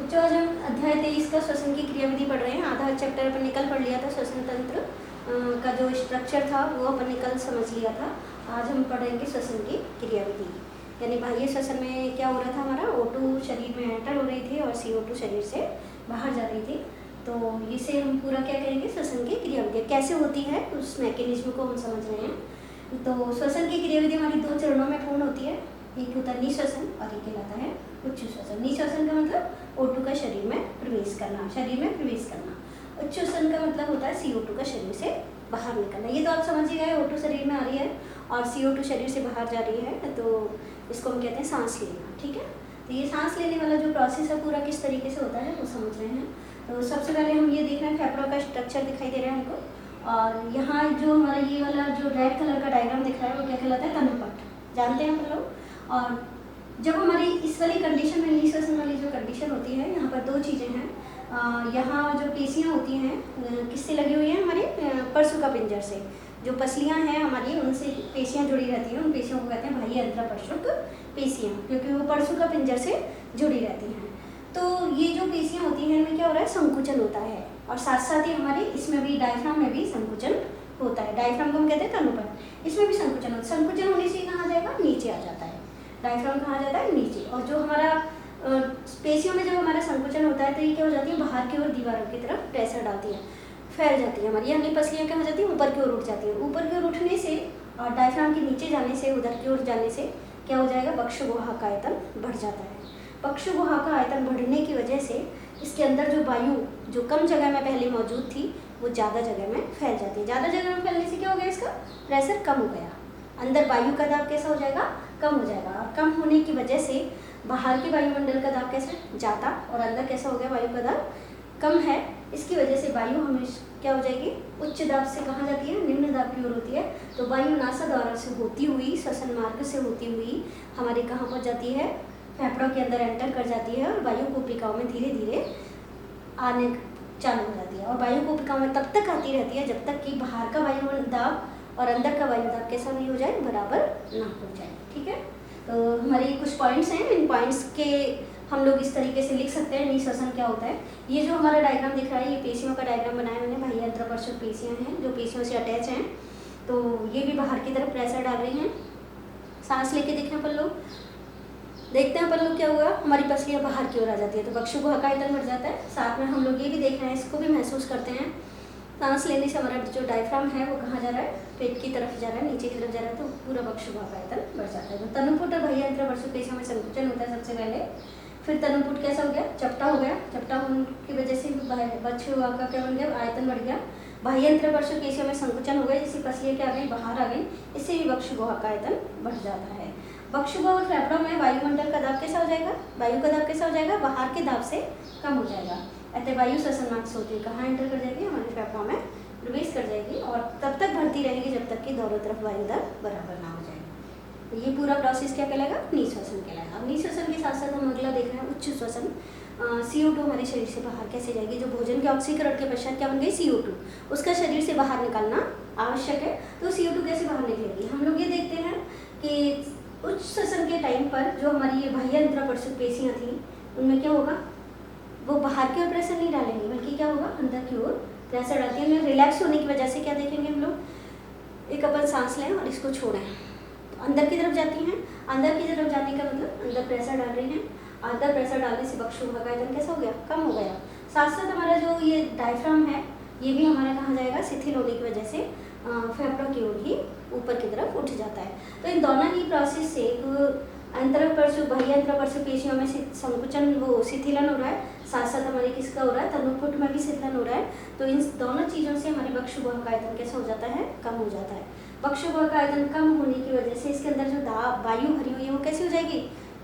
बच्चों आज हम अध्याय 23 का श्वसन की क्रियाविधि पढ़ रहे हैं। आधा चैप्टर अपन निकल पढ़ लिया था, श्वसन तंत्र का जो स्ट्रक्चर था वो अपन निकल समझ लिया था। आज हम पढ़ेंगे श्वसन की क्रियाविधि, यानी बाह्य श्वसन में क्या हो रहा था, हमारा O2 शरीर में एंटर हो रही थी और CO2 शरीर से बाहर जा रही थी। तो इसे हम पूरा क्या करेंगे, श्वसन की क्रियाविधि कैसे होती है उस मैकेनिज्म को हम समझ रहे हैं। तो श्वसन की क्रियाविधि हमारी 2 चरणों में पूर्ण होती है। एक होता है निःश्वसन और एक कहलाता है उच्च श्वसन। निःश्वसन का मतलब O2 का शरीर में प्रवेश करना, शरीर में प्रवेश करना। उच्च श्वसन का मतलब होता है CO2 का शरीर से बाहर निकलना। ये तो आप समझ ही गए, O2 शरीर में आ रही है और CO2 शरीर से बाहर जा रही है, तो इसको हम कहते हैं सांस लेना। ठीक है, तो ये सांस लेने वाला जो प्रोसेस है पूरा किस तरीके से होता है वो समझ रहे हैं। तो सबसे पहले हम ये देख रहे हैं, फेफड़ों का स्ट्रक्चर दिखाई दे रहा है हमको, और यहाँ जो हमारा ये वाला जो रेड कलर का डायग्राम दिख रहा है वो क्या कहलाता है, तनुपट। जानते हैं हम लोग। और जब हमारी इस वाली कंडीशन में, निःश्वसन वाली जो कंडीशन होती है, यहाँ पर 2 चीज़ें हैं। यहाँ जो पेशियाँ होती हैं किससे लगी हुई हैं, हमारे परशुका पिंजर से। जो पसलियाँ हैं हमारी उनसे पेशियाँ जुड़ी रहती हैं, उन पेशियों को कहते हैं बाह्य अंतरपरशुक पेशियाँ, क्योंकि वो परशुका पिंजर से जुड़ी रहती हैं। तो ये जो पेशियाँ होती हैं इनमें क्या हो रहा है, संकुचन होता है, और साथ साथ ही हमारे इसमें भी डायफ्राम में भी संकुचन होता है। डायफ्राम को हम कहते हैं तनुपट, इसमें भी संकुचन होता है। संकुचन होने से कहाँ जाएगा, नीचे आ जाता है। डायफ्राम कहाँ जाता है, नीचे। और जो हमारा पेशियों में जब हमारा संकुचन होता है तो ये क्या हो जाती है, बाहर की ओर दीवारों की तरफ प्रेशर डालती है, फैल जाती है हमारी, यानी पसलियाँ क्या हो जाती है, ऊपर की ओर उठ जाती है। ऊपर की ओर उठने से और डायफ्राम के नीचे जाने से, उधर की ओर जाने से क्या हो जाएगा, बक्षगुहा का आयतन बढ़ जाता है। बक्षगुहा का आयतन बढ़ने की वजह से इसके अंदर जो वायु जो कम जगह में पहले मौजूद थी वो ज़्यादा जगह में फैल जाती है। ज़्यादा जगह में फैलने से क्या हो गया, इसका प्रेशर कम हो गया, अंदर वायु का दाब कैसा हो जाएगा, कम हो जाएगा। और कम होने की वजह से बाहर के वायुमंडल का दाब कैसे ज़्यादा और अंदर कैसा हो गया, वायु का दाब कम है। इसकी वजह से वायु हमेशा क्या हो जाएगी, उच्च दाब से कहाँ जाती है, निम्न दाब की ओर होती है। तो वायु नासा द्वारा से होती हुई, श्वसन मार्ग से होती हुई हमारे कहाँ पहुँच जाती है, फेफड़ों के अंदर एंटर कर जाती है और वायु कोशिकाओं में धीरे धीरे आने चालू हो जाती है। और वायु कोशिकाओं में तब तक आती रहती है जब तक कि बाहर का वायु दाब और अंदर का वायु दाब कैसा नहीं हो जाए, बराबर ना हो जाए। ठीक है, तो हमारे कुछ पॉइंट्स हैं, इन पॉइंट्स के हम लोग इस तरीके से लिख सकते हैं निःश्वसन क्या होता है। ये जो हमारा डायग्राम दिख रहा है ये पेशियों का डायग्राम बनाया मैंने, बाह्य अंतरपरशुक पेशियाँ हैं जो पेशियों से अटैच हैं। तो ये भी बाहर की तरफ प्रेशर डाल रही हैं। सांस लेके देखें अपन लोग, देखते हैं अपन लोग क्या हुआ, हमारी पसलियाँ बाहर की ओर आ जाती है तो बक्षगुहा का आयतन बढ़ जाता है। साथ में हम लोग ये भी देख रहे हैं, इसको भी महसूस करते हैं, सांस लेने से हमारा जो डायफ्राम है वो कहाँ जा रहा है, पेट की तरफ जा रहा है, नीचे की तरफ जा रहा है, तो पूरा बक्षगुहा का आयतन बढ़ जाता है। तो तनुपुट और बाह्य अंतरपरशुक पेशियों में संकुचन होता है सबसे पहले, फिर तनुपुट कैसा हो गया, चपटा हो गया, चपटा होने की वजह से बक्षगुहा का क्या बन गया, आयतन बढ़ गया। बाह्य अंतरपरशुक पेशियों में संकुचन हो गया, जिससे पसलियाँ क्या आ गई, बाहर आ गई, इससे भी बक्षगुहा का आयतन बढ़ जाता है। बक्षगुहा और फेफड़ों में वायुमंडल का दाब कैसा हो जाएगा, वायु का दाब कैसा हो जाएगा, बाहर के दाब से कम हो जाएगा। अतः वायु श्वसन मार्ग से होती है कहाँ एंटर कर जाएगी, हमारे फेफड़ों में प्रवेश कर जाएगी और तब तक बढ़ती रहेगी जब तक कि दोनों तरफ वायु दाब बराबर ना हो जाए। तो ये पूरा प्रोसेस क्या कहलाएगा, निःश्वसन कहलाएगा। अब निःश्वसन के साथ साथ हम अगला देख रहे हैं उच्च श्वसन। CO2 हमारे शरीर से बाहर कैसे जाएगी, जो भोजन के ऑक्सीकरण के पश्चात क्या बन गई, CO2, उसका शरीर से बाहर निकालना आवश्यक है। तो CO2 कैसे बाहर निकलेगी, हम लोग ये देखते हैं कि उच्च श्वसन के टाइम पर जो हमारी ये बाह्य अंतरपरशुक पेशियाँ थी उनमें क्या होगा, वो बाहर की ओर प्रेशर नहीं डालेंगे बल्कि क्या होगा, अंदर की ओर प्रेशर डालती है। रिलैक्स होने की वजह से क्या देखेंगे हम लोग, एक अपन सांस लें और इसको छोड़ें तो अंदर की तरफ जाती हैं। अंदर की तरफ जाने का मतलब अंदर प्रेशर डाल रही हैं, अंदर प्रेशर डालने से बक्षगुहा का आयतन कैसा हो गया, कम हो गया। साथ साथ हमारा जो ये डायफ्राम है ये भी हमारा कहाँ जाएगा, शिथिल होने की वजह से फेफड़ों की ओर ही ऊपर की तरफ उठ जाता है। तो इन दोनों ही प्रोसेस से अंतरपरशुक बाह्य अंतरपरशुक पेशियों में संकुचन वो शिथिलन हो रहा है, साथ साथ हमारे किसका हो रहा है, तनुपुट में भी शिथिलन हो रहा है। तो इन दोनों चीज़ों से हमारे बक्षगुहा का आयतन कैसा हो जाता है, कम हो जाता है। बक्षगुहा का आयतन कम होने की वजह से इसके अंदर जो वायु भरी हुई है वो कैसी हो जाएगी,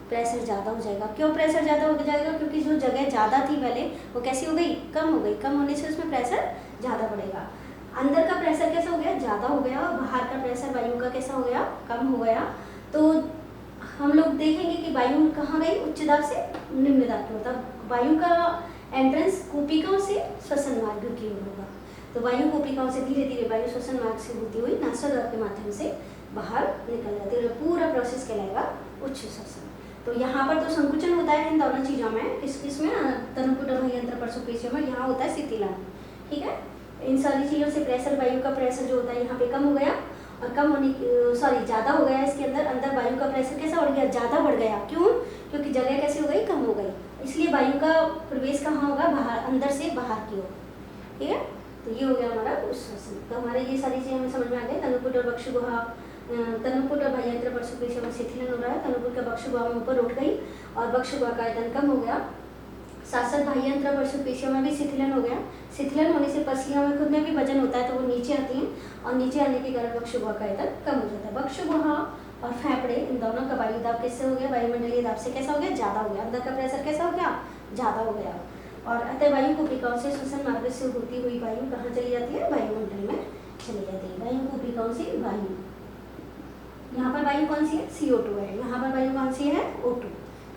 प्रेशर ज़्यादा हो जाएगा। क्यों प्रेशर ज़्यादा हो जाएगा, क्योंकि जो जगह ज़्यादा थी पहले वो कैसी हो गई, कम हो गई। कम होने से उसमें प्रेशर ज़्यादा बढ़ेगा। अंदर का प्रेशर कैसा हो गया, ज़्यादा हो गया, और बाहर का प्रेशर वायु का कैसा हो गया, कम हो गया। तो हम लोग देखेंगे कि वायु कहाँ गई, उच्च दाब से निम्न दाब की ओर। तब वायु का एंट्रेंस कोशिकाओं से श्वसन मार्ग की ओर होगा। तो वायु कोशिकाओं से धीरे धीरे वायु श्वसन मार्ग से होती हुई नासाद्वार के माध्यम से बाहर निकल जाती है। पूरा प्रोसेस कहलाएगा उच्च श्वसन। तो यहाँ पर तो संकुचन होता है इन दोनों चीज़ों में, किस में, तनुपुट अभयंत्र परशुपेशियों में, यहाँ होता है शिथिलन। ठीक है, इन सारी चीज़ों से प्रेशर, वायु का प्रेशर जो होता है यहाँ पे कम हो गया, और कम होने की ज़्यादा हो गया इसके अंदर वायु का प्रेशर कैसा बढ़ गया, ज़्यादा बढ़ गया। क्यों? क्योंकि जगह कैसे हो गई, कम हो गई, इसलिए वायु का प्रवेश कहाँ होगा, बाहर, अंदर से बाहर की ओर। ठीक है, तो ये हो गया हमारा श्वसन। तो हमारे ये सारी चीज़ें हमें समझ में आ गई। तनुपुट और बक्षु गुहा, तनुपुट और बाह्यंत्र परशुपेशियों में शिथिलन हो रहा है, तनुपुट का बक्षु गुहा में ऊपर उठ गई और बक्षु गुहा का आयतन कम हो गया। साथ साथ बाह्यंत्र परशुपेशियों में भी शिथिलन हो गया। शिथिलन होने से पसलियों में खुद में भी वजन होता है, तो वो नीचे आती हैं, और नीचे आने के कारण बक्षु गुहा का आयतन कम हो जाता है। बक्षु गुहा और फेफड़े, इन दोनों का वायु दाब किससे हो गया, वायुमंडलीय दाब से कैसा हो गया, ज़्यादा हो गया। अंदर का प्रेशर कैसा हो गया, ज़्यादा हो गया। और अतः वायु कूपिकाओं से श्वसन मार्ग से होती हुई वायु कहाँ चली जाती है, वायुमंडल में चली जाती है। वायु कूपिकाओं से वायु, यहाँ पर वायु कौन सी है, CO2 है, यहाँ पर वायु कौन सी है, O2।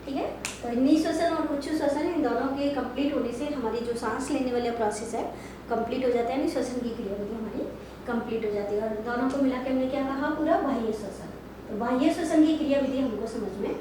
ठीक है, तो निःश्वसन और उच्च श्वसन, इन दोनों के कंप्लीट होने से हमारी जो सांस लेने वाला प्रोसेस है कंप्लीट हो जाता है, निःश्वसन की क्रियाविधि हमारी कंप्लीट हो जाती है। और दोनों को मिला के हमने क्या कहा, पूरा बाह्य श्वसन। तो बाह्य श्वसन की क्रियाविधि हमको समझ में